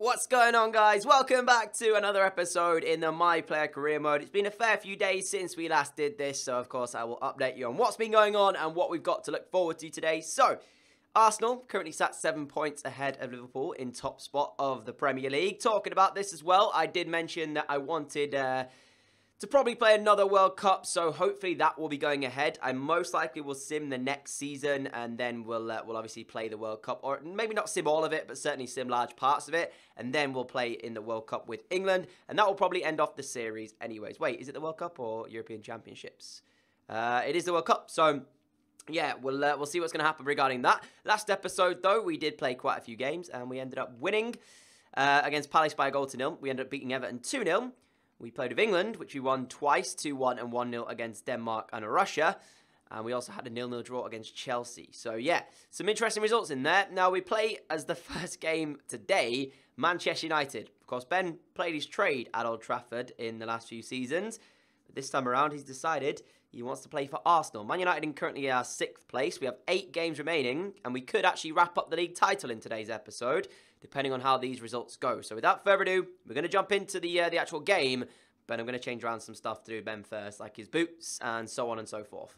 What's going on, guys? Welcome back to another episode in the My Player Career Mode. It's been a fair few days since we last did this, so of course I will update you on what's been going on and what we've got to look forward to today. So, Arsenal currently sat 7 points ahead of Liverpool in top spot of the Premier League. Talking about this as well, I did mention that I wanted to probably play another World Cup, so hopefully that will be going ahead. I most likely will sim the next season, and then we'll obviously play the World Cup, or maybe not sim all of it, but certainly sim large parts of it, and then we'll play in the World Cup with England, and that will probably end off the series anyways. Wait, is it the World Cup or European Championships? It is the World Cup, so yeah, we'll see what's going to happen regarding that. Last episode, though, we did play quite a few games, and we ended up winning against Palace by a goal to nil. We ended up beating Everton 2-0. We played with England, which we won twice, 2-1 and 1-0 against Denmark and Russia. And we also had a 0-0 draw against Chelsea. So, yeah, some interesting results in there. Now, we play as the first game today, Manchester United. Of course, Ben played his trade at Old Trafford in the last few seasons. But this time around, he's decided he wants to play for Arsenal. Man United in currently our 6th place. We have 8 games remaining, and we could actually wrap up the league title in today's episode, depending on how these results go. So without further ado, we're going to jump into the actual game, but I'm going to change around some stuff to do Ben first, like his boots and so on and so forth.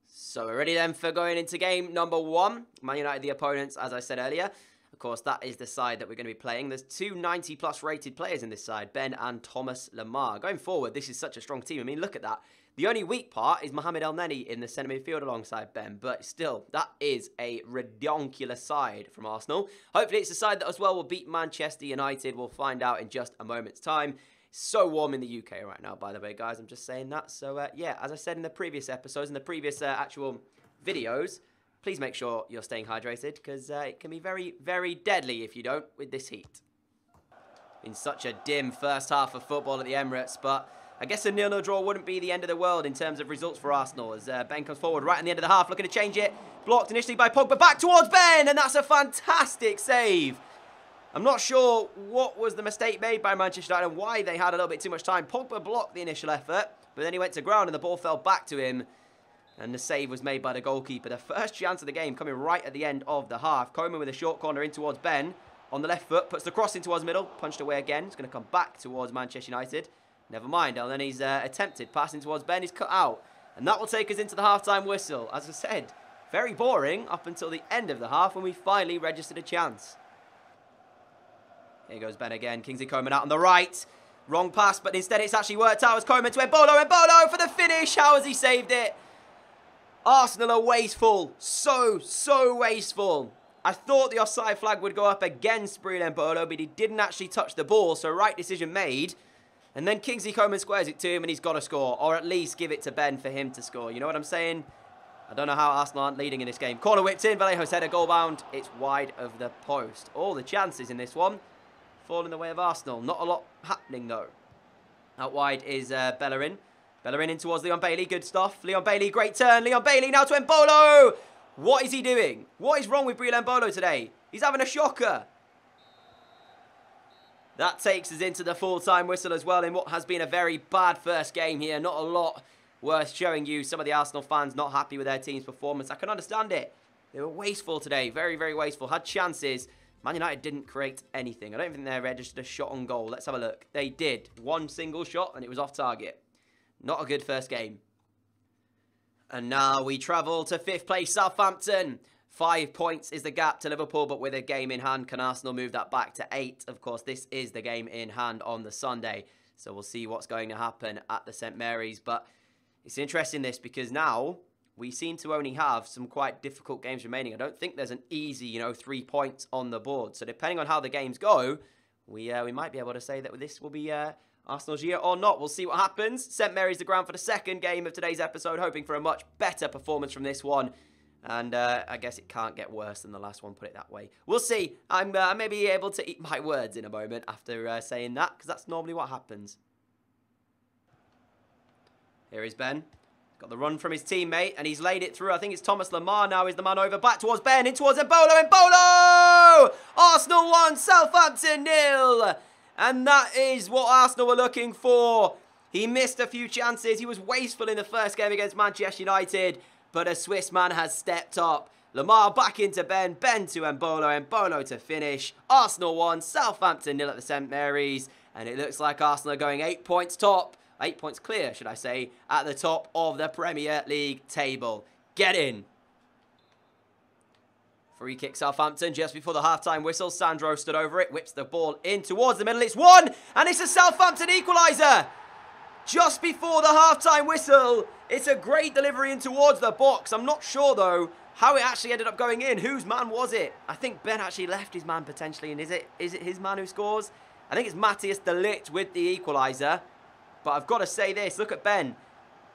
So we're ready then for going into game number 1. Man United, the opponents, as I said earlier. Of course, that is the side that we're going to be playing. There's 2 90-plus rated players in this side, Ben and Thomas Lemar. Going forward, this is such a strong team. I mean, look at that. The only weak part is Mohamed Elneny in the centre midfield alongside Ben. But still, that is a redonkulous side from Arsenal. Hopefully, it's a side that as well will beat Manchester United. We'll find out in just a moment's time. It's so warm in the UK right now, by the way, guys. I'm just saying that. So, yeah, as I said in the previous episodes, in the previous actual videos, please make sure you're staying hydrated, because it can be very, very deadly if you don't with this heat. Been such a dim first half of football at the Emirates, but I guess a 0-0 draw wouldn't be the end of the world in terms of results for Arsenal, as Ben comes forward right in the end of the half, looking to change it. Blocked initially by Pogba, back towards Ben, and that's a fantastic save. I'm not sure what was the mistake made by Manchester United and why they had a little bit too much time. Pogba blocked the initial effort, but then he went to ground and the ball fell back to him. And the save was made by the goalkeeper. The first chance of the game coming right at the end of the half. Coman with a short corner in towards Ben. On the left foot, puts the cross in towards middle. Punched away again. It's going to come back towards Manchester United. Never mind. And then he's attempted. Passing towards Ben. He's cut out. And that will take us into the half-time whistle. As I said, very boring up until the end of the half when we finally registered a chance. Here goes Ben again. Kingsley Coman out on the right. Wrong pass, but instead it's actually worked out as Coman to Embolo. Embolo for the finish. How has he saved it? Arsenal are wasteful. So wasteful. I thought the offside flag would go up against Breel Embolo, but he didn't actually touch the ball, so right decision made. And then Kingsley Coman squares it to him, and he's got to score, or at least give it to Ben for him to score. You know what I'm saying? I don't know how Arsenal aren't leading in this game. Corner whipped in, Vallejo's header, goal bound. It's wide of the post. All the chances in this one fall in the way of Arsenal. Not a lot happening, though. Out wide is Bellerin. Bellerin in towards Leon Bailey. Good stuff. Leon Bailey, great turn. Leon Bailey now to Embolo. What is he doing? What is wrong with Breel Embolo today? He's having a shocker. That takes us into the full-time whistle as well in what has been a very bad first game here. Not a lot worth showing you. Some of the Arsenal fans not happy with their team's performance. I can understand it. They were wasteful today. Very, very wasteful. Had chances. Man United didn't create anything. I don't think they registered a shot on goal. Let's have a look. They did. One single shot and it was off target. Not a good first game. And now we travel to 5th place, Southampton. 5 points is the gap to Liverpool, but with a game in hand, can Arsenal move that back to 8? Of course, this is the game in hand on the Sunday. So we'll see what's going to happen at the St. Mary's. But it's interesting this because now we seem to only have some quite difficult games remaining. I don't think there's an easy, 3 points on the board. So depending on how the games go, we might be able to say that this will be Arsenal's year or not. We'll see what happens. St. Mary's the ground for the second game of today's episode, hoping for a much better performance from this one. And I guess it can't get worse than the last one, put it that way. We'll see. I may be able to eat my words in a moment after saying that, because that's normally what happens. Here is Ben. Got the run from his teammate, and he's laid it through. I think it's Thomas Lemar now is the man over. Back towards Ben, in towards Embolo. Embolo! Arsenal 1, Southampton 0. And that is what Arsenal were looking for. He missed a few chances. He was wasteful in the first game against Manchester United. But a Swiss man has stepped up. Lamar back into Ben. Ben to Embolo. Embolo to finish. Arsenal 1. Southampton 0 at the St Mary's. And it looks like Arsenal are going 8 points top. 8 points clear, should I say, at the top of the Premier League table. Get in. Free kick Southampton just before the half-time whistle. Sandro stood over it. Whips the ball in towards the middle. It's 1. And it's a Southampton equaliser. Just before the half-time whistle. It's a great delivery in towards the box. I'm not sure, though, how it actually ended up going in. Whose man was it? I think Ben actually left his man potentially. And is it his man who scores? I think it's Matthias de Ligt with the equaliser. But I've got to say this. Look at Ben.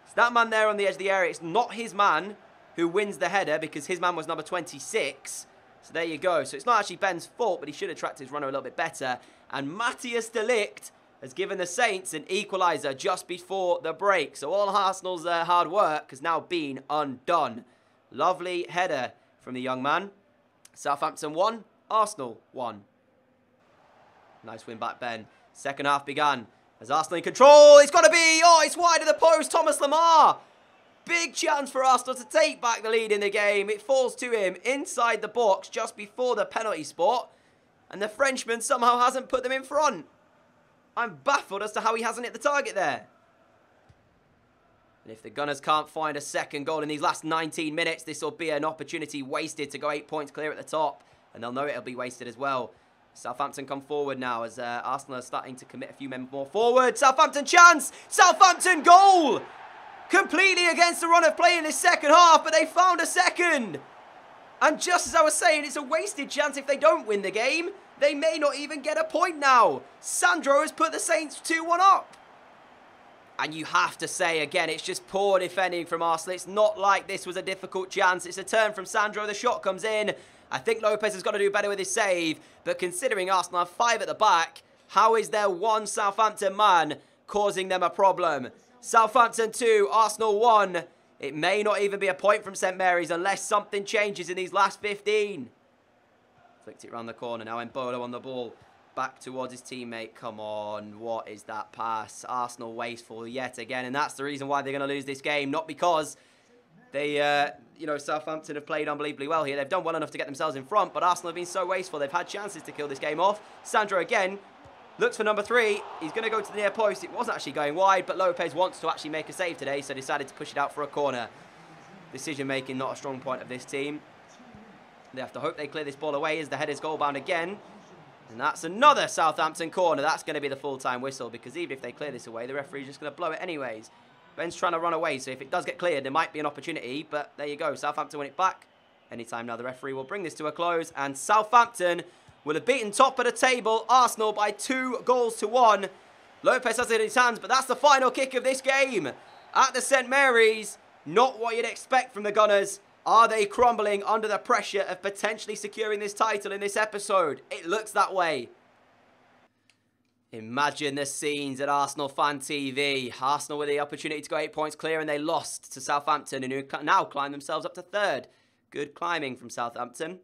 It's that man there on the edge of the area. It's not his man who wins the header because his man was number 26. So there you go. So it's not actually Ben's fault, but he should have tracked his runner a little bit better. And Matthias de Ligt has given the Saints an equaliser just before the break. So all Arsenal's hard work has now been undone. Lovely header from the young man. Southampton 1, Arsenal 1. Nice win back, Ben. Second half began. As Arsenal in control, it's got to be, oh, it's wide of the post, Thomas Lamar. Big chance for Arsenal to take back the lead in the game. It falls to him inside the box just before the penalty spot. And the Frenchman somehow hasn't put them in front. I'm baffled as to how he hasn't hit the target there. And if the Gunners can't find a second goal in these last 19 minutes, this will be an opportunity wasted to go 8 points clear at the top. And they'll know it'll be wasted as well. Southampton come forward now as Arsenal are starting to commit a few men more forward. Southampton chance! Southampton goal! Completely against the run of play in this second half, but they found a second. And just as I was saying, it's a wasted chance if they don't win the game. They may not even get a point now. Sandro has put the Saints 2-1 up. And you have to say, again, it's just poor defending from Arsenal. It's not like this was a difficult chance. It's a turn from Sandro. The shot comes in. I think Lopez has got to do better with his save. But considering Arsenal have 5 at the back, how is there one Southampton man causing them a problem? Southampton 2, Arsenal 1. It may not even be a point from St Mary's unless something changes in these last 15. Flicked it around the corner. Now Embolo on the ball. Back towards his teammate. Come on. What is that pass? Arsenal wasteful yet again. And that's the reason why they're going to lose this game. Not because they, Southampton have played unbelievably well here. They've done well enough to get themselves in front. But Arsenal have been so wasteful. They've had chances to kill this game off. Sandro again. Looks for number 3. He's going to go to the near post. It wasn't actually going wide, but Lopez wants to actually make a save today, so decided to push it out for a corner. Decision-making not a strong point of this team. They have to hope they clear this ball away as the header's goal-bound again. And that's another Southampton corner. That's going to be the full-time whistle, because even if they clear this away, the referee's just going to blow it anyways. Ben's trying to run away, so if it does get cleared, there might be an opportunity, but there you go. Southampton win it back. Anytime now, the referee will bring this to a close, and Southampton will have beaten top of the table Arsenal by 2-1. Lopez has it in his hands, but that's the final kick of this game. At the St Mary's, not what you'd expect from the Gunners. Are they crumbling under the pressure of potentially securing this title in this episode? It looks that way. Imagine the scenes at Arsenal Fan TV. Arsenal with the opportunity to go 8 points clear, and they lost to Southampton, and who now climb themselves up to 3rd. Good climbing from Southampton.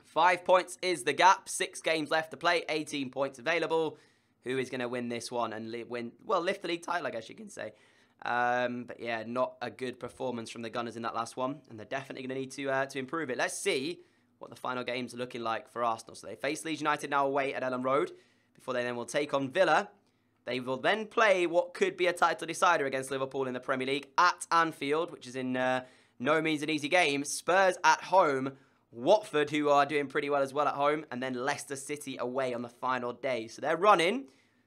5 points is the gap. 6 games left to play. 18 points available. Who is going to win this one and lift the league title, I guess you can say. But yeah, not a good performance from the Gunners in that last one. And they're definitely going to need to improve it. Let's see what the final games are looking like for Arsenal. So they face Leeds United now away at Ellen Road. Before they then will take on Villa. They will then play what could be a title decider against Liverpool in the Premier League at Anfield, which is in no means an easy game. Spurs at home. Watford, who are doing pretty well as well at home, and then Leicester City away on the final day. So they're running.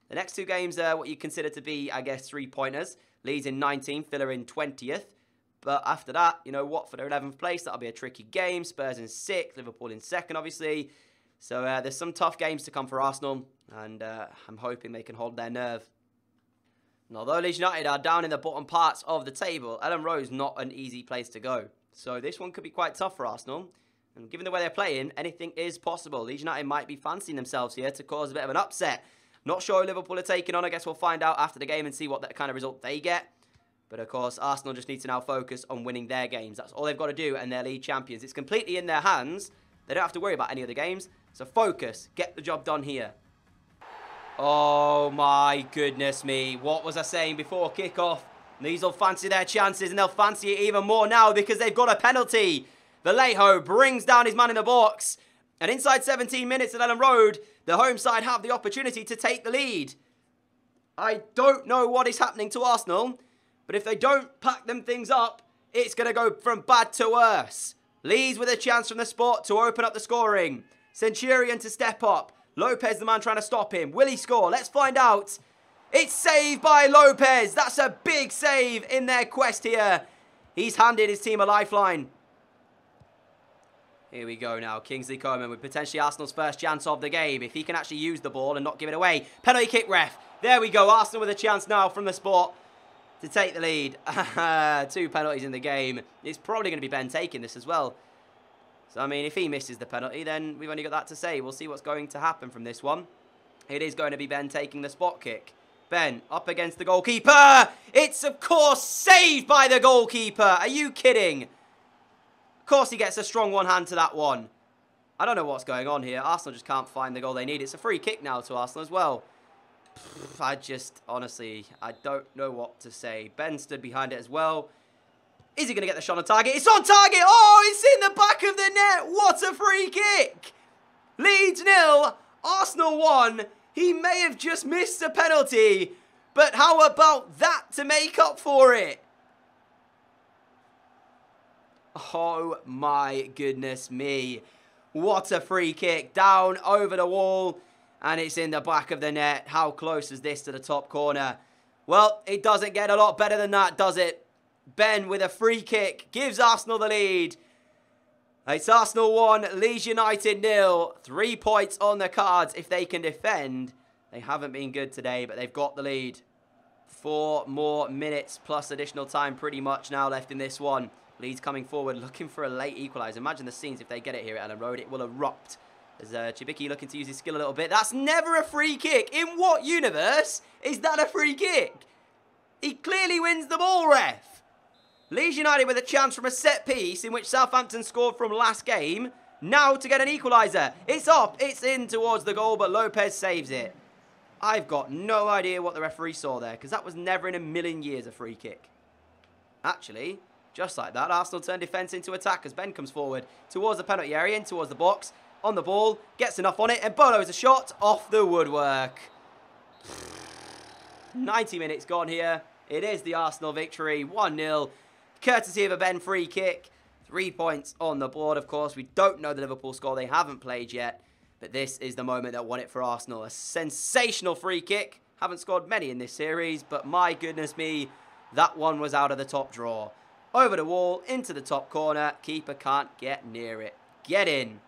The next 2 games are what you consider to be, I guess, 3-pointers. Leeds in 19th, Villa in 20th. But after that, Watford are 11th place. That'll be a tricky game. Spurs in 6th, Liverpool in 2nd, obviously. So there's some tough games to come for Arsenal, and I'm hoping they can hold their nerve. And although Leeds United are down in the bottom parts of the table, Ellen Road's not an easy place to go. So this one could be quite tough for Arsenal. And given the way they're playing, anything is possible. Leeds United might be fancying themselves here to cause a bit of an upset. Not sure who Liverpool are taking on. I guess we'll find out after the game and see what kind of result they get. But, of course, Arsenal just need to now focus on winning their games. That's all they've got to do, and they're league champions. It's completely in their hands. They don't have to worry about any other games. So focus. Get the job done here. Oh, my goodness me. What was I saying before kickoff? These will fancy their chances, and they'll fancy it even more now because they've got a penalty. Vallejo brings down his man in the box. And inside 17 minutes at Elland Road, the home side have the opportunity to take the lead. I don't know what is happening to Arsenal, but if they don't pack them things up, it's going to go from bad to worse. Leeds with a chance from the spot to open up the scoring. Centurion to step up. Lopez, the man trying to stop him. Will he score? Let's find out. It's saved by Lopez. That's a big save in their quest here. He's handed his team a lifeline. Here we go now. Kingsley Coman with potentially Arsenal's first chance of the game. If he can actually use the ball and not give it away. Penalty kick, ref. There we go. Arsenal with a chance now from the spot to take the lead. 2 penalties in the game. It's probably going to be Ben taking this as well. So, I mean, if he misses the penalty, then we've only got that to say. We'll see what's going to happen from this one. It is going to be Ben taking the spot kick. Ben up against the goalkeeper. It's, of course, saved by the goalkeeper. Are you kidding? Of course he gets a strong one hand to that one. I don't know what's going on here. Arsenal just can't find the goal they need. It's a free kick now to Arsenal as well. Honestly, I don't know what to say. Ben stood behind it as well. Is he going to get the shot on target? It's on target! Oh, it's in the back of the net! What a free kick! Leeds 0, Arsenal 1. He may have just missed a penalty, but how about that to make up for it? Oh my goodness me. What a free kick. Down over the wall. And it's in the back of the net. How close is this to the top corner? Well, it doesn't get a lot better than that, does it? Ben with a free kick gives Arsenal the lead. It's Arsenal 1, Leeds United 0. 3 points on the cards if they can defend. They haven't been good today, but they've got the lead. 4 more minutes plus additional time pretty much now left in this one. Leeds coming forward, looking for a late equaliser. Imagine the scenes if they get it here at Elland Road. It will erupt. As Chibiki looking to use his skill a little bit. That's never a free kick. In what universe is that a free kick? He clearly wins the ball, ref. Leeds United with a chance from a set piece in which Southampton scored from last game. Now to get an equaliser. It's up. It's in towards the goal, but Lopez saves it. I've got no idea what the referee saw there, because that was never in a million years a free kick. Actually, just like that, Arsenal turn defence into attack as Ben comes forward towards the penalty area, in towards the box. On the ball, gets enough on it, and Bolo is a shot off the woodwork. 90 minutes gone here. It is the Arsenal victory, 1-0. Courtesy of a Ben free kick. 3 points on the board, of course. We don't know the Liverpool score. They haven't played yet. But this is the moment that won it for Arsenal. A sensational free kick. Haven't scored many in this series, but my goodness me, that one was out of the top drawer. Over the wall, into the top corner. Keeper can't get near it. Get in.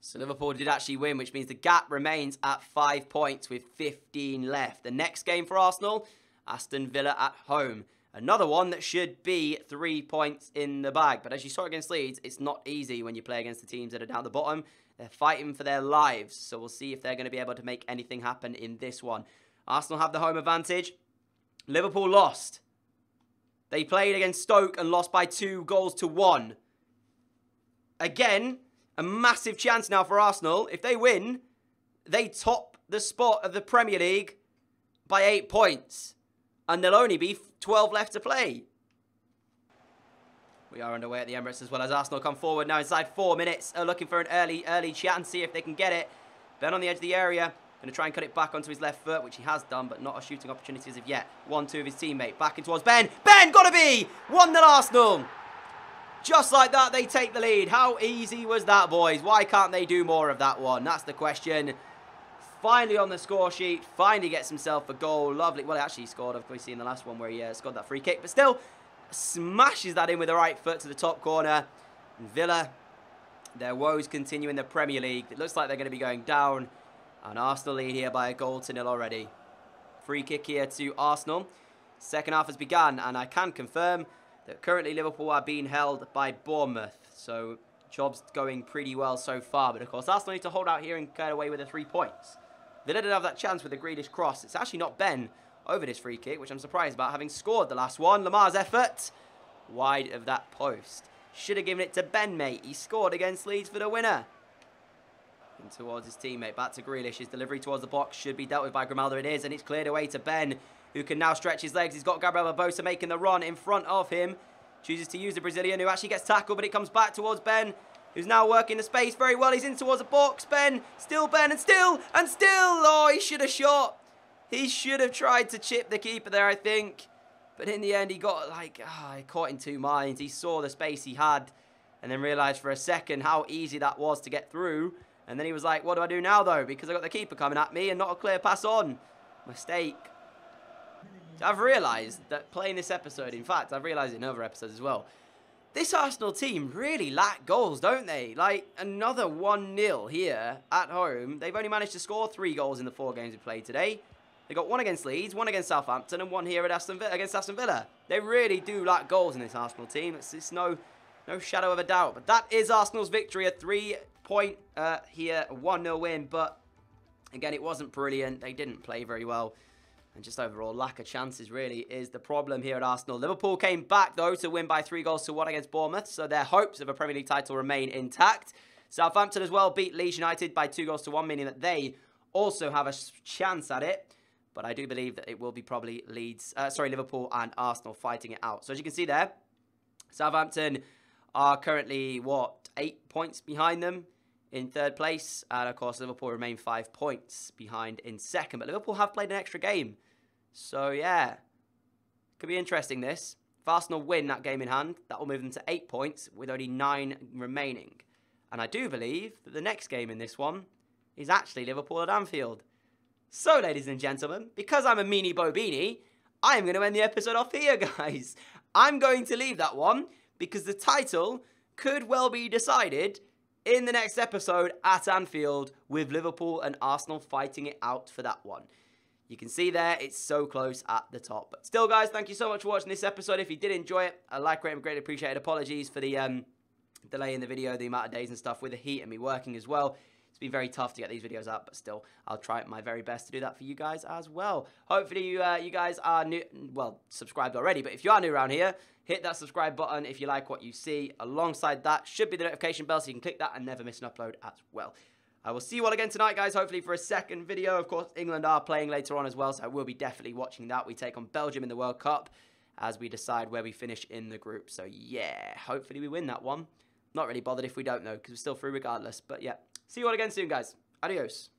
So Liverpool did actually win, which means the gap remains at 5 points with 15 left. The next game for Arsenal, Aston Villa at home. Another one that should be 3 points in the bag. But as you saw against Leeds, it's not easy when you play against the teams that are down the bottom. They're fighting for their lives. So we'll see if they're going to be able to make anything happen in this one. Arsenal have the home advantage. Liverpool lost. They played against Stoke and lost by 2-1. Again, a massive chance now for Arsenal. If they win, they top the spot of the Premier League by 8 points. And there'll only be 12 left to play. We are underway at the Emirates as well as Arsenal come forward now inside 4 minutes. Looking for an early chance, see if they can get it. Ben on the edge of the area. Going to try and cut it back onto his left foot, which he has done, but not a shooting opportunity as of yet. 1-2 of his teammate. Back in towards Ben. Ben, gotta be! 1-0 Arsenal. Just like that, they take the lead. How easy was that, boys? Why can't they do more of that one? That's the question. Finally on the score sheet. Finally gets himself a goal. Lovely. Well, he actually scored, obviously, in the last one where he scored that free kick. But still, smashes that in with the right foot to the top corner. And Villa, their woes continue in the Premier League. It looks like they're going to be going down. And Arsenal lead here by 1-0 already. Free kick here to Arsenal. Second half has begun, and I can confirm that currently Liverpool are being held by Bournemouth. So, job's going pretty well so far. But, of course, Arsenal need to hold out here and get away with the 3 points. Villa did have that chance with the Grealish cross. It's actually not Ben over this free kick, which I'm surprised about, having scored the last one. Lamar's effort, wide of that post. Should have given it to Ben, mate. He scored against Leeds for the winner. And towards his teammate, back to Grealish. His delivery towards the box should be dealt with by Grimaldo. It is, and it's cleared away to Ben, who can now stretch his legs. He's got Gabriel Barbosa making the run in front of him. Chooses to use the Brazilian, who actually gets tackled, but it comes back towards Ben, who's now working the space very well. He's in towards the box. Ben, and still. Oh, he should have shot. He should have tried to chip the keeper there, I think. But in the end, he got, like, he caught in two minds. He saw the space he had and then realised for a second how easy that was to get through. And then he was like, what do I do now, though? Because I got the keeper coming at me and not a clear pass on. Mistake. I've realised that playing this episode, in fact, I've realised it in other episodes as well, this Arsenal team really lack goals, don't they? Like, another 1-0 here at home. They've only managed to score 3 goals in the 4 games we played today. They got 1 against Leeds, 1 against Southampton, and 1 here at against Aston Villa. They really do lack goals in this Arsenal team. It's no shadow of a doubt. But that is Arsenal's victory, a 3-point here, 1-0 win. But, again, it wasn't brilliant. They didn't play very well. And just overall, lack of chances really is the problem here at Arsenal. Liverpool came back, though, to win by 3-1 against Bournemouth. So their hopes of a Premier League title remain intact. Southampton as well beat Leeds United by 2-1, meaning that they also have a chance at it. But I do believe that it will be probably Liverpool and Arsenal fighting it out. So as you can see there, Southampton are currently, 8 points behind them in 3rd place. And, of course, Liverpool remain 5 points behind in 2nd. But Liverpool have played an extra game. So, yeah, could be interesting, this. If Arsenal win that game in hand, that will move them to 8 points with only 9 remaining. And I do believe that the next game in this one is actually Liverpool at Anfield. So, ladies and gentlemen, because I'm a meanie Bobini, I am going to end the episode off here, guys. I'm going to leave that one because the title could well be decided in the next episode at Anfield with Liverpool and Arsenal fighting it out for that one. You can see there, it's so close at the top. But still, guys, thank you so much for watching this episode. If you did enjoy it, a like, rate, and greatly appreciated. Apologies for the delay in the video, the amount of days and stuff with the heat and me working as well. It's been very tough to get these videos up, but still, I'll try my very best to do that for you guys as well. Hopefully, you guys are new, well, subscribed already, but if you are new around here, hit that subscribe button if you like what you see. Alongside that should be the notification bell, so you can click that and never miss an upload as well. I will see you all again tonight, guys, hopefully for a second video. Of course, England are playing later on as well, so I will be definitely watching that. We take on Belgium in the World Cup as we decide where we finish in the group. So, yeah, hopefully we win that one. Not really bothered if we don't, though, because we're still through regardless. But, yeah, see you all again soon, guys. Adios.